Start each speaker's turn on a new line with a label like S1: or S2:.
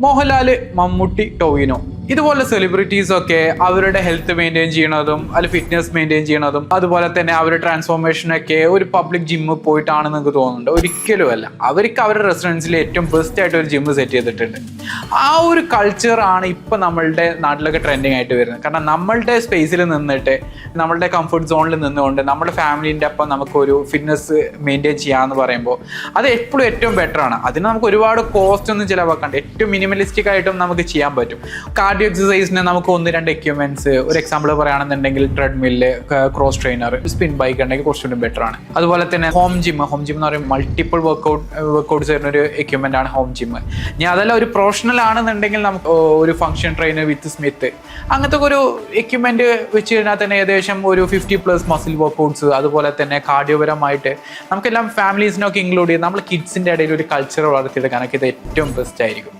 S1: മോഹൻലാല്, മമ്മൂട്ടി, ടോവിനോ ഇതുപോലെ സെലിബ്രിറ്റീസ് ഒക്കെ അവരുടെ ഹെൽത്ത് മെയിൻറ്റെയിൻ ചെയ്യണതും അല്ലെങ്കിൽ ഫിറ്റ്നസ് മെയിൻറ്റെയിൻ ചെയ്യണതും അതുപോലെ തന്നെ അവരുടെ ട്രാൻസ്ഫോർമേഷനൊക്കെ ഒരു പബ്ലിക് ജിമ്മിൽ പോയിട്ടാണെന്ന് നിങ്ങൾക്ക് തോന്നുന്നുണ്ട്. ഒരിക്കലുമല്ല. അവർക്ക് അവരുടെ റെസിഡൻസിൽ ഏറ്റവും ബെസ്റ്റ് ആയിട്ട് ഒരു ജിമ്മ് സെറ്റ് ചെയ്തിട്ടുണ്ട്. ആ ഒരു കൾച്ചറാണ് ഇപ്പം നമ്മളുടെ നാട്ടിലൊക്കെ ട്രെൻഡിങ് ആയിട്ട് വരുന്നത്. കാരണം നമ്മളുടെ സ്പേസിൽ നിന്നിട്ട് നമ്മളുടെ കംഫർട്ട് സോണിൽ നിന്നുകൊണ്ട് നമ്മുടെ ഫാമിലീൻ്റെ ഒപ്പം നമുക്കൊരു ഫിറ്റ്നസ് മെയിൻറ്റെയിൻ ചെയ്യാമെന്ന് പറയുമ്പോൾ അത് എപ്പോഴും ഏറ്റവും ബെറ്റർ ആണ്. അതിന് നമുക്ക് ഒരുപാട് കോസ്റ്റ് ഒന്നും ചിലവാക്കാണ്ട് ഏറ്റവും മിനിമലിസ്റ്റിക് ആയിട്ടും നമുക്ക് ചെയ്യാൻ പറ്റും. കാർഡിയോ എക്സസൈസിന് നമുക്ക് 1-2 എക്യുപ്മെന്റ്സ്, ഒരു എക്സാമ്പിൾ പറയുകയാണെന്നുണ്ടെങ്കിൽ treadmill, cross trainer, spin bike ഉണ്ടെങ്കിൽ കുറച്ചുകൂടി ബെറ്റർ ആണ്. അതുപോലെ തന്നെ ഹോം ജിം എന്ന് പറയുമ്പോൾ മൾട്ടിപ്പിൾ വർക്കൗട്ട്സ് വരുന്ന ഒരു എക്യുപ്മെന്റ് ആണ് ഹോം ജിം. ഇനി അതല്ല ഒരു പ്രൊഫഷണൽ ആണെന്നുണ്ടെങ്കിൽ നമുക്ക് ഒരു ഫംഗ്ഷൻ ട്രെയിനർ വിത്ത് സ്മിത്ത് അങ്ങനത്തെ ഒരു എക്യുപ്മെന്റ് വെച്ച് കഴിഞ്ഞാൽ തന്നെ ഏകദേശം ഒരു 50+ മസിൽ വർക്കൗട്ട്സ്, അതുപോലെ തന്നെ കാർഡിയോപരമായിട്ട് നമുക്കെല്ലാം ഫാമിലീസിനൊക്കെ ഇൻക്ലൂഡ് ചെയ്ത് നമ്മൾ കിഡ്സിന്റെ ഇടയിൽ ഒരു കൾച്ചർ വളർത്തിയെടുക്കാനൊക്കെ ഇത് ഏറ്റവും ബെസ്റ്റ് ആയിരിക്കും.